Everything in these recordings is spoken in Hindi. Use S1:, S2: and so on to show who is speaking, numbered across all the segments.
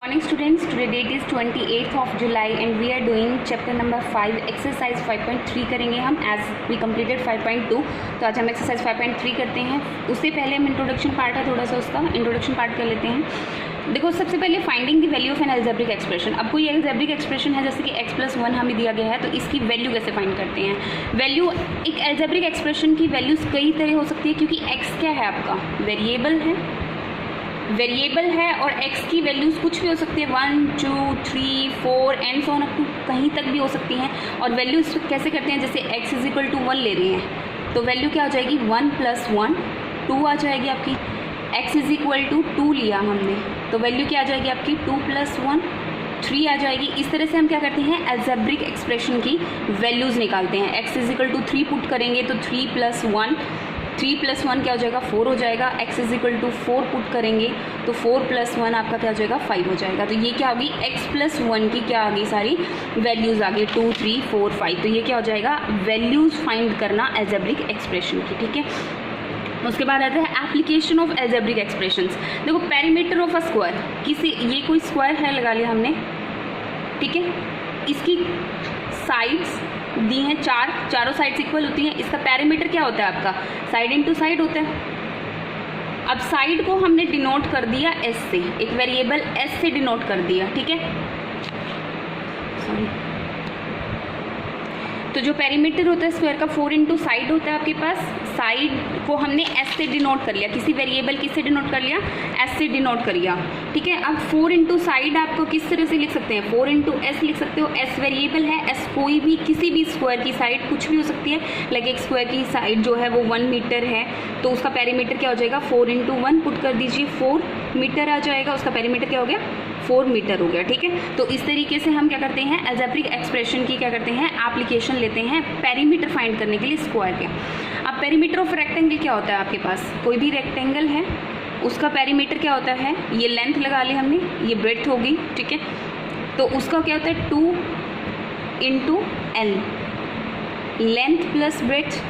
S1: Morning students, today date is 28th of July and we are doing chapter number 5 exercise 5.3 करेंगे हम as we completed 5.2। तो आज हम exercise 5.3 करते हैं। उससे पहले हम इंट्रोडक्शन पार्ट है थोड़ा सा, उसका इंट्रोडक्शन पार्ट कर लेते हैं। देखो, सबसे पहले finding the value of an algebraic expression. अब कोई एल्जेब्रिक एक्सप्रेशन है जैसे कि x+1 हमें दिया गया है, तो इसकी वैल्यू कैसे फाइंड करते हैं। वैल्यू, एक एल्जेब्रिक एक्सप्रेशन की वैल्यूज़ कई तरह हो सकती है क्योंकि x क्या है आपका, वेरिएबल है और x की वैल्यूज़ कुछ भी हो सकती है, 1 2 3 4 and so on up to कहीं तक भी हो सकती हैं। और वैल्यूज़ कैसे करते हैं, जैसे x = 1 ले रहे हैं तो वैल्यू क्या हो जाएगी, 1 + 1 2 आ जाएगी आपकी। x = 2 लिया हमने तो वैल्यू क्या आ जाएगी आपकी, 2 + 1 3 आ जाएगी। इस तरह से हम क्या करते हैं, एल्जेब्रिक एक्सप्रेशन की वैल्यूज़ निकालते हैं। x = 3 पुट करेंगे तो 3 + 1 क्या हो जाएगा, 4 हो जाएगा। x = 4 पुट करेंगे तो 4 + 1 आपका क्या हो जाएगा, 5 हो जाएगा। तो ये क्या होगी, x+1 की क्या आ गई, सारी वैल्यूज़ आ गई 2 3 4 5। तो ये क्या हो जाएगा, वैल्यूज़ फाइंड करना एल्जेब्रिक एक्सप्रेशन की, ठीक है। उसके बाद आता है एप्लीकेशन ऑफ एल्जेब्रिक एक्सप्रेशंस। देखो, पेरीमीटर ऑफ अ स्क्वायर, किसी ये कोई स्क्वायर है लगा लिया हमने, ठीक है। इसकी साइड्स दी हैं चारों साइड्स इक्वल होती हैं। इसका पेरीमीटर क्या होता है आपका, साइड इनटू साइड होता है। अब साइड को हमने डिनोट कर दिया s से, एक वेरिएबल s से डिनोट कर दिया, ठीक है। सॉरी, तो जो पेरीमीटर होता है स्क्वायर का 4 × साइड होता है आपके पास। साइड को हमने s से डिनोट कर लिया, किसी वेरिएबल किससे डिनोट कर लिया, s से डिनोट कर लिया, ठीक है। अब 4 × साइड आपको किस तरह से लिख सकते हैं, 4 × s लिख सकते हो। s वेरिएबल है, s कोई भी किसी भी स्क्वायर की साइड कुछ भी हो सकती है। लाइक एक स्क्वायर की साइड जो है वो 1 मीटर है तो उसका पेरीमीटर क्या हो जाएगा, 4 × 1 पुट कर दीजिए, 4 मीटर आ जाएगा। उसका पेरीमीटर क्या हो गया, 4 मीटर हो गया, ठीक है। तो इस तरीके से हम क्या करते हैं, एल्जेब्रिक एक्सप्रेशन की क्या करते हैं, एप्लीकेशन लेते हैं पेरीमीटर फाइंड करने के लिए स्क्वायर के। अब पेरीमीटर ऑफ रेक्टेंगल क्या होता है आपके पास, कोई भी रेक्टेंगल है उसका पेरीमीटर क्या होता है, ये लेंथ लगा ली हमने, ये ब्रेड्थ होगी, ठीक है। तो उसका क्या होता है, 2 × l, लेंथ प्लस ब्रेड्थ,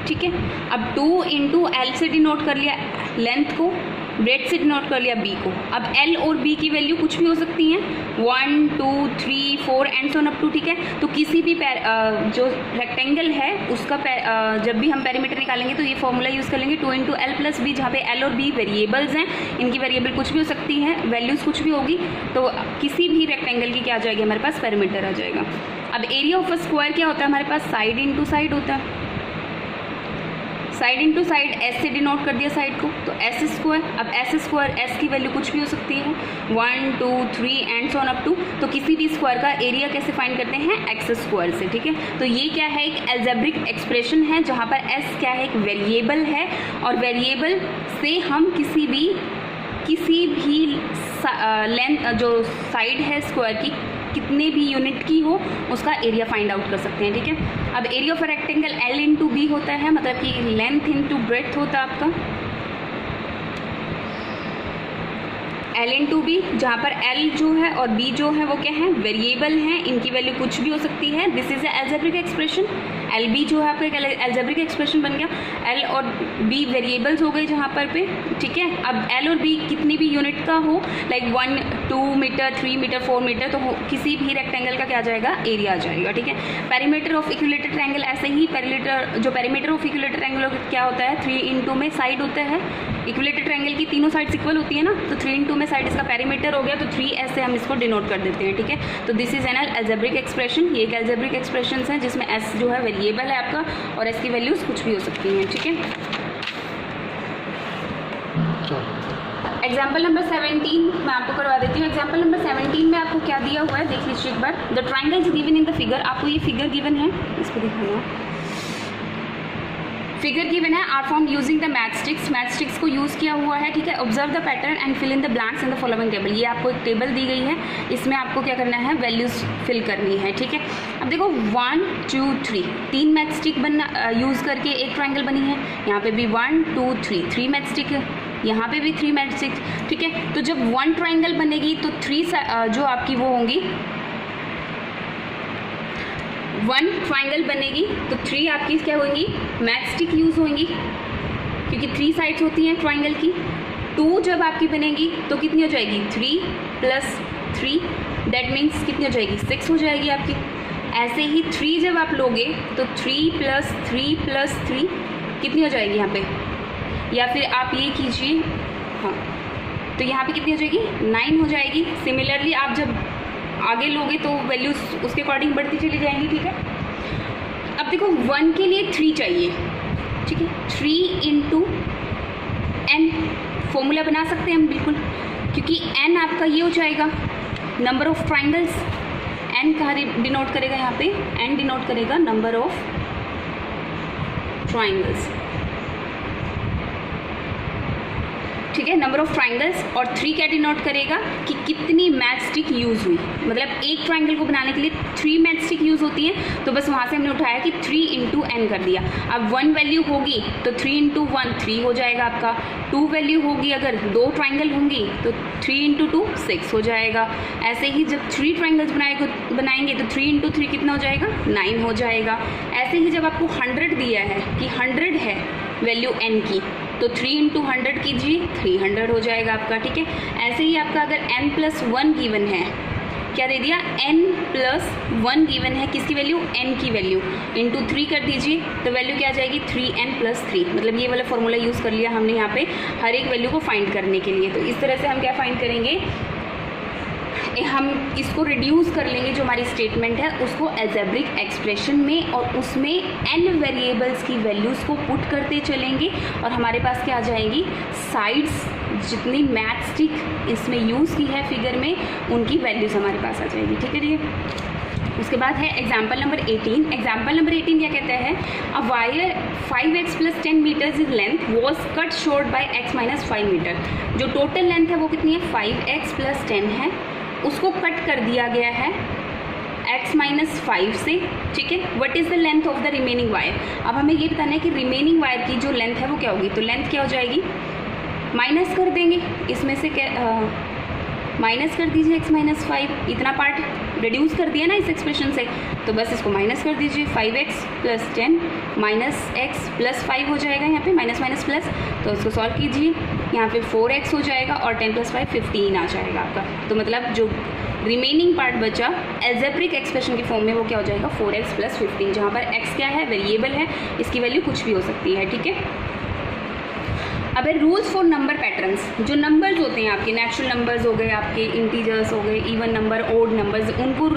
S1: ठीक है। अब 2 × l से डिनोट कर लिया लेंथ को, ब्रेड से डिनोट कर लिया b को। अब l और b की वैल्यू कुछ भी हो सकती हैं, 1 2 3 4 and so on up to, ठीक है। तो किसी भी जो रेक्टेंगल है उसका जब भी हम पेरीमीटर निकालेंगे तो ये फॉर्मूला यूज़ कर लेंगे, 2 × l + b, जहाँ पे l और b वेरिएबल्स हैं। इनकी वेरिएबल कुछ भी हो सकती है, वैल्यूज़ कुछ भी होगी, तो किसी भी रेक्टेंगल की क्या आ जाएगी हमारे पास, पेरीमीटर आ जाएगा। अब एरिया ऑफ अ स्क्वायर क्या होता है हमारे पास, साइड इनटू साइड होता है। साइड इनटू साइड s से डिनोट कर दिया साइड को तो s²। अब s² s की वैल्यू कुछ भी हो सकती है, 1 2 3 and so on up to. तो किसी भी स्क्वायर का एरिया कैसे फाइंड करते हैं, x² से, ठीक है। तो ये क्या है, एक एल्जेब्रिक एक्सप्रेशन है जहाँ पर s क्या है, एक वेरिएबल है और वेरिएबल से हम किसी भी लेंथ जो साइड है स्क्वायर की कितने भी यूनिट की हो उसका एरिया फाइंड आउट कर सकते हैं, ठीक है। अब area of rectangle l × b होता है, मतलब कि लेंथ × ब्रेड्थ होता है आपका, l × b, जहाँ पर l जो है और b जो है वो क्या है, वेरिएबल हैं, इनकी वैल्यू कुछ भी हो सकती है। This is a algebraic expression. LB जो है आपका एक एल्जेब्रिक एक्सप्रेशन बन गया, l और b वेरिएबल्स हो गए जहाँ पर पे, ठीक है। अब l और b कितनी भी यूनिट का हो, लाइक 1 2 मीटर 3 मीटर 4 मीटर, तो किसी भी रेक्टेंगल का क्या आ जाएगा, एरिया आ जाएगा, ठीक है। पेरीमीटर ऑफ इक्विलेटरल ट्रायंगल, ऐसे ही पेरीमीटर ऑफ इक्विलेटरल ट्रायंगल क्या होता है, 3 × में साइड होता है। इक्विलेटरल ट्रायंगल की तीनों साइड्स इक्वल होती है ना, तो 3 × में साइड इसका पेरीमीटर हो गया, तो 3s से हम इसको डिनोट कर देते हैं, ठीक है। तो this is an algebraic expression. ये एक एल्जेब्रिक एक्सप्रेशन है जिसमें s जो है वेरिएबल है आपका और s की वैल्यूज कुछ भी हो सकती हैं, ठीक है। एग्जाम्पल नंबर 17 मैं आपको करवा देती हूँ। एग्जाम्पल नंबर 17 में आपको क्या दिया हुआ है, देख लीजिए एक बार। The triangle is given in the figure, आपको ये फिगर गिवन है, इसको दिखाना, फिगर गिवन है, are form using the match sticks को यूज़ किया हुआ है, ठीक है। Observe the pattern and fill in the blanks in the following table. ये आपको एक टेबल दी गई है, इसमें आपको क्या करना है, वैल्यूज़ फिल करनी है, ठीक है। अब देखो 1 2 3 3 मैच स्टिक बनना यूज़ करके एक ट्राइंगल बनी है, यहाँ पे भी 1 2 3 मैच स्टिक है, यहाँ पे भी 3 मैच स्टिक, ठीक है। तो जब 1 ट्राइंगल बनेगी तो 3 जो आपकी वो होंगी, 1 ट्राइंगल बनेगी तो 3 आपकी क्या होंगी, मैच स्टिक यूज़ होंगी, क्योंकि 3 साइड्स होती हैं ट्राइंगल की। 2 जब आपकी बनेगी तो कितनी हो जाएगी 3 + 3, दैट मीन्स कितनी हो जाएगी 6 हो जाएगी आपकी। ऐसे ही 3 जब आप लोगे तो 3 + 3 + 3 कितनी हो जाएगी यहाँ पे, या फिर आप ये कीजिए, हाँ तो यहाँ पे कितनी हो जाएगी 9 हो जाएगी। सिमिलरली आप जब आगे लोगे तो वैल्यूज उसके अकॉर्डिंग बढ़ती चली जाएंगी, ठीक है। अब देखो 1 के लिए 3 चाहिए, ठीक है, 3 × n फॉर्मूला बना सकते हैं हम बिल्कुल, क्योंकि n आपका ये हो जाएगा नंबर ऑफ ट्राइंगल्स। n कहाँ डिनोट करेगा यहाँ पे, n डिनोट करेगा नंबर ऑफ ट्राइंगल्स, ठीक है, नंबर ऑफ ट्राइंगल्स। और 3 क्या डिनोट करेगा कि कितनी मैच स्टिक यूज़ हुई, मतलब एक ट्राइंगल को बनाने के लिए 3 मैच स्टिक यूज़ होती हैं, तो बस वहाँ से हमने उठाया कि 3 × n कर दिया। अब 1 वैल्यू होगी तो 3 × 1 3 हो जाएगा आपका, 2 वैल्यू होगी, अगर 2 ट्राइंगल होंगी तो 3 × 2 6 हो जाएगा। ऐसे ही जब 3 ट्राइंगल्स बनाएंगे तो 3 × 3 कितना हो जाएगा 9 हो जाएगा। ऐसे ही जब आपको 100 दिया है कि 100 है वैल्यू n की, तो 3 × 100 कीजिए 300 हो जाएगा आपका, ठीक है। ऐसे ही आपका अगर n + 1 गिवन है, क्या दे दिया n + 1 गिवन है, किसकी वैल्यू n की वैल्यू, × 3 कर दीजिए तो वैल्यू क्या आ जाएगी 3n + 3, मतलब ये वाला फॉर्मूला यूज़ कर लिया हमने यहाँ पे हर एक वैल्यू को फाइंड करने के लिए। तो इस तरह से हम क्या फाइंड करेंगे, हम इसको रिड्यूस कर लेंगे जो हमारी स्टेटमेंट है उसको एल्जेब्रिक एक्सप्रेशन में, और उसमें n वेरिएबल्स की वैल्यूज़ को पुट करते चलेंगे और हमारे पास क्या आ जाएगी साइड्स, जितनी मैथ स्टिक इसमें यूज़ की है फिगर में उनकी वैल्यूज़ हमारे पास आ जाएगी, ठीक है। ये उसके बाद है एग्जाम्पल नंबर 18। एग्जाम्पल नंबर 18 क्या कहता है, a wire 5x + 10 metres is length was cut short by x - 5 metre. जो टोटल लेंथ है वो कितनी है 5x + 10 है, उसको कट कर दिया गया है x - 5 से, ठीक है। What is the length of the remaining wire. अब हमें ये बताना है कि रिमेनिंग वायर की जो लेंथ है वो क्या होगी, तो लेंथ क्या हो जाएगी माइनस कर देंगे इसमें से, क्या माइनस कर दीजिए x - 5, इतना पार्ट रिड्यूस कर दिया ना इस एक्सप्रेशन से, तो बस इसको माइनस कर दीजिए, 5x + 10 - x + 5 हो जाएगा यहाँ पे, माइनस माइनस प्लस, तो इसको सॉल्व कीजिए, यहाँ पे 4x हो जाएगा और 10 + 5 15 आ जाएगा आपका। तो मतलब जो रिमेनिंग पार्ट बचा एल्जेब्रिक एक्सप्रेशन की फॉर्म में वो क्या हो जाएगा 4x + 15, जहाँ पर x क्या है वेरिएबल है, इसकी वैल्यू कुछ भी हो सकती है, ठीक है। अब है रूल्स फॉर नंबर पैटर्न्स। जो नंबर्स होते हैं आपके नेचुरल नंबर्स हो गए, आपके इंटीजर्स हो गए, इवन नंबर, ओड नंबर्स, उनको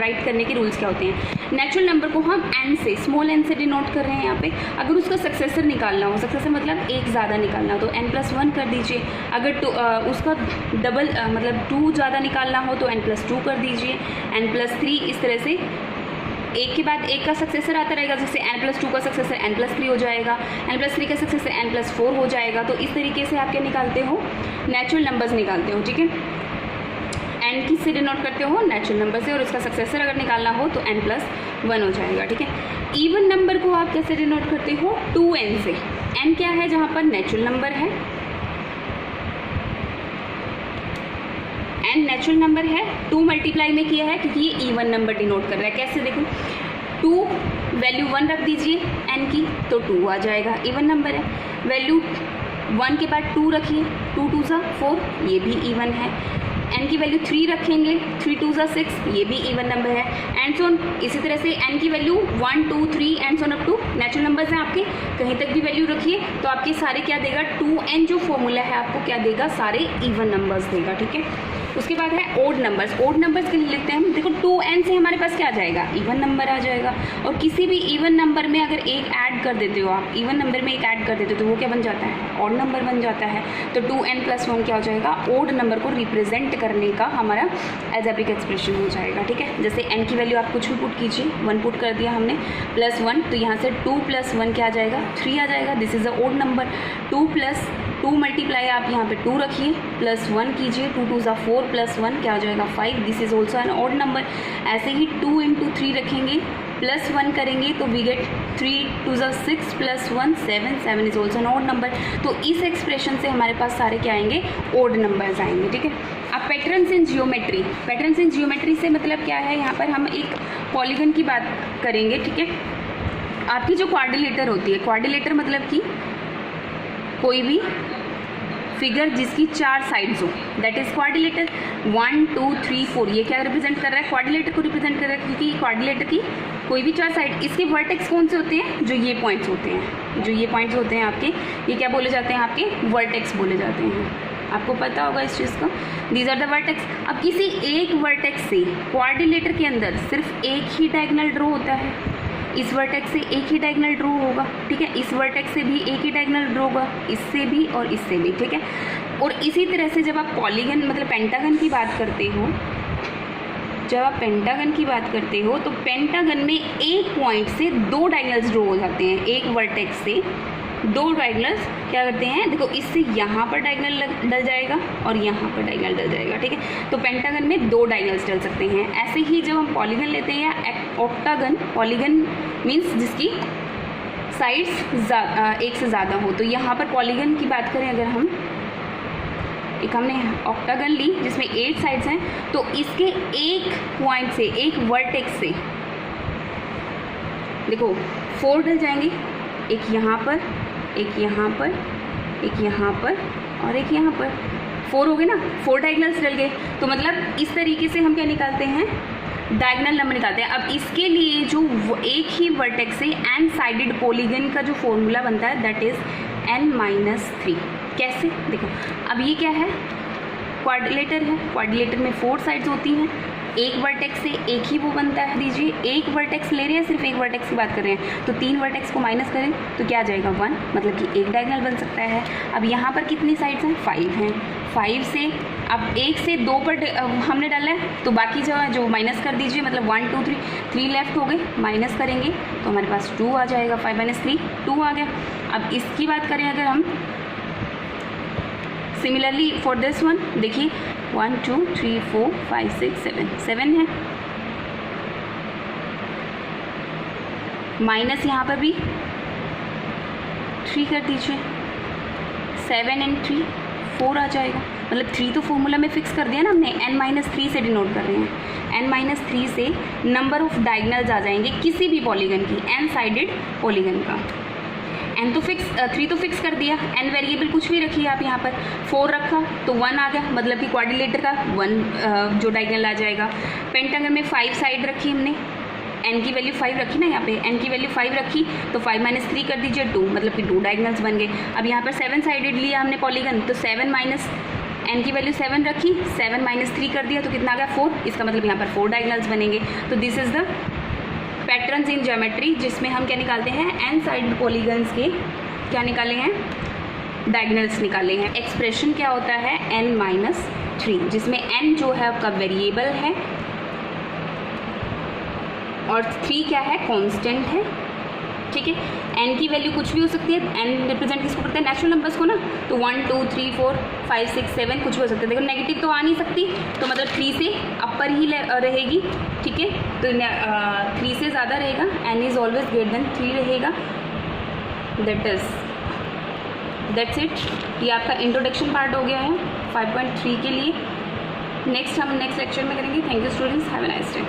S1: राइट करने के रूल्स क्या होते हैं। नेचुरल नंबर को हम n से, स्मॉल n से डिनोट कर रहे हैं यहाँ पे। अगर उसका सक्सेसर निकालना हो, सक्सेसर मतलब एक ज़्यादा निकालना हो तो n + 1 कर दीजिए। अगर उसका डबल मतलब 2 ज़्यादा निकालना हो तो n + 2 कर दीजिए, n + 3, इस तरह से एक के बाद एक का सक्सेसर आता रहेगा, जैसे n + 2 का सक्सेसर n + 3 हो जाएगा, n + 3 का सक्सेसर n + 4 हो जाएगा। तो इस तरीके से आप क्या निकालते हो नेचुरल नंबर्स निकालते हो, ठीक है। n किस से डिनोट करते हो नेचुरल नंबर से, और उसका सक्सेसर अगर निकालना हो तो n + 1 हो जाएगा, ठीक है। इवन नंबर को आप कैसे डिनोट करते हो 2n से। n क्या है जहाँ पर नेचुरल नंबर है, n नेचुरल नंबर है, 2 मल्टीप्लाई में किया है क्योंकि ये इवन नंबर डिनोट कर रहा है। कैसे देखो, 2 वैल्यू 1 रख दीजिए n की तो 2 आ जाएगा, इवन नंबर है। वैल्यू 1 के बाद 2 रखिए, 2 × 2 = 4, ये भी इवन है। n की वैल्यू 3 रखेंगे, 3 × 2 = 6, ये भी इवन नंबर है। एंड सो ऑन, इसी तरह से n की value 1 2 3 and so on up to natural numbers हैं आपके, कहीं तक भी वैल्यू रखिए तो आपके सारे क्या देगा 2n जो फॉर्मूला है आपको क्या देगा सारे इवन नंबर्स देगा, ठीक है। उसके बाद है ओड नंबर्स। ओड नंबर्स के लिए लिखते हैं हम, देखो 2n से हमारे पास क्या आ जाएगा इवन नंबर आ जाएगा, और किसी भी इवन नंबर में अगर एक ऐड कर देते हो आप, इवन नंबर में एक ऐड कर देते हो तो वो क्या बन जाता है ओड नंबर बन जाता है। तो 2n + 1 क्या हो जाएगा ओड नंबर को रिप्रेजेंट करने का हमारा एल्जेब्रिक एक्सप्रेशन हो जाएगा, ठीक है। जैसे n की वैल्यू आप कुछ भी पुट कीजिए, 1 पुट कर दिया हमने +1, तो यहाँ से 2 + 1 क्या आ जाएगा 3 आ जाएगा, this is a odd number. 2 multiply आप यहाँ पे 2 रखिए, +1 कीजिए, 2 × 2 = 4 +1 क्या हो जाएगा 5, this is also an odd number. ऐसे ही 2 × 3 रखेंगे, +1 करेंगे तो we get 3 × 2 = 6 +1 7, 7 is also an odd number. तो इस एक्सप्रेशन से हमारे पास सारे क्या आएंगे ओड नंबर्स आएंगे, ठीक है। अब patterns in geometry. Patterns in geometry से मतलब क्या है, यहाँ पर हम एक पॉलीगन की बात करेंगे, ठीक है। आपकी जो क्वाड्रिलेटर होती है, क्वाड्रिलेटर मतलब कि कोई भी फिगर जिसकी 4 साइड्स हो, दैट इज क्वाड्रिलेटर। 1 2 3 4 ये क्या रिप्रेजेंट कर रहा है? क्वाड्रिलेटर को रिप्रेजेंट कर रहा है, क्योंकि क्वाड्रिलेटर की कोई भी 4 साइड, इसके वर्टेक्स कौन से होते हैं? जो ये पॉइंट्स होते हैं, जो ये पॉइंट्स होते हैं आपके, ये क्या बोले जाते हैं? आपके वर्टेक्स बोले जाते हैं। आपको पता होगा इस चीज़ का, दीज आर द वर्टेक्स। अब किसी एक वर्टेक्स से क्वाड्रिलेटर के अंदर सिर्फ एक ही डायगोनल ड्रॉ होता है, इस वर्टेक्स से एक ही डायगोनल ड्रॉ होगा, ठीक है, इस वर्टेक्स से भी एक ही डायगोनल ड्रॉ होगा, इससे भी और इससे भी, ठीक है। और इसी तरह से जब आप पॉलीगन मतलब पेंटागन की बात करते हो, जब आप पेंटागन की बात करते हो तो पेंटागन में एक पॉइंट से 2 डायगोनल्स ड्रॉ हो जाते हैं, एक वर्टेक्स से 2 डायगोनल्स क्या करते हैं, देखो इससे यहाँ पर डायगोनल डल जाएगा और यहाँ पर डायगोनल डल जाएगा, ठीक है। तो पेंटागन में 2 डायगोनल्स डल सकते हैं। ऐसे ही जब हम पॉलीगन लेते हैं या ऑक्टागन, पॉलीगन मीन्स जिसकी साइड्स एक से ज़्यादा हो, तो यहाँ पर पॉलीगन की बात करें अगर हम, एक हमने ऑक्टागन ली जिसमें 8 साइड्स हैं, तो इसके एक पॉइंट से, एक वर्टेक्स से देखो 4 डल जाएंगे, एक यहाँ पर, एक यहाँ पर, एक यहाँ पर और एक यहाँ पर, 4 हो गए ना, 4 डायगोनल्स डल गए। तो मतलब इस तरीके से हम क्या निकालते हैं? डायगोनल नंबर निकालते हैं। अब इसके लिए जो एक ही वर्टेक्स से एन साइडेड पॉलीगन का जो फॉर्मूला बनता है दैट इज n-3। कैसे? देखो अब ये क्या है? क्वाड्रिलेटर है, क्वाड्रिलेटर में 4 साइड्स होती हैं, एक वर्टेक्स से एक ही वो बनता है। दीजिए एक वर्टेक्स ले रहे हैं, सिर्फ एक वर्टेक्स की बात कर रहे हैं, तो 3 वर्टेक्स को माइनस करें तो क्या आ जाएगा? 1, मतलब कि एक डायगोनल बन सकता है। अब यहाँ पर कितनी साइड्स हैं? 5 हैं। 5 से अब 1 से 2 पर हमने डाला है, तो बाकी जो माइनस कर दीजिए, मतलब 1 2 3 लेफ्ट हो गए, माइनस करेंगे तो हमारे पास 2 आ जाएगा। 5 - 3 2 आ गया। अब इसकी बात करें अगर हम, सिमिलरली फॉर दिस वन देखिए 1 2 3 4 5 6 7 है, माइनस यहाँ पर भी 3 कर दीजिए, 7 and 3 4 आ जाएगा। मतलब 3 तो फॉर्मूला में फिक्स कर दिया ना हमने, n-3 से डिनोट कर रहे हैं। n-3 से नंबर ऑफ डायगोनल्स आ जाएंगे किसी भी पॉलीगन की, एन साइडेड पॉलीगन का। n तो फिक्स, 3 तो फिक्स कर दिया, n वेरिएबल कुछ भी रखिए आप, यहाँ पर 4 रखा तो 1 आ गया, मतलब कि क्वाड्रिलेटर का 1 जो डायगोनल आ जाएगा। पेंटागन में 5 साइड रखी हमने, n की वैल्यू 5 रखी ना, यहाँ पे n की वैल्यू 5 रखी तो 5 - 3 कर दीजिए 2, मतलब कि 2 डायगोनल्स बन गए। अब यहाँ पर 7 साइडेड लिया हमने पॉलीगन, तो 7 n की वैल्यू 7 रखी, 7 - 3 कर दिया तो कितना आ गया? 4। इसका मतलब यहाँ पर 4 डायगोनल्स बनेंगे। तो this is the patterns in geometry, जिसमें हम क्या निकालते हैं? n साइड पॉलीगन्स के क्या निकाले हैं? डायगोनल्स निकाले हैं। एक्सप्रेशन क्या होता है? n-3, जिसमें n जो है आपका वेरिएबल है और 3 क्या है? कांस्टेंट है, ठीक है। n की वैल्यू कुछ भी हो सकती है, n रिप्रेजेंट किसको करते हैं? नेचुरल नंबर्स को ना, तो 1 2 3 4 5 6 7 कुछ भी हो सकते हैं। देखो नेगेटिव तो आ नहीं सकती, तो मतलब 3 से अपर ही रहेगी, ठीक है। तो 3 से ज़्यादा रहेगा, n is always greater than 3 रहेगा। That's it. ये आपका इंट्रोडक्शन पार्ट हो गया है 5.3 के लिए। नेक्स्ट हम नेक्स्ट लेक्चर में करेंगे। Thank you students, have a nice day.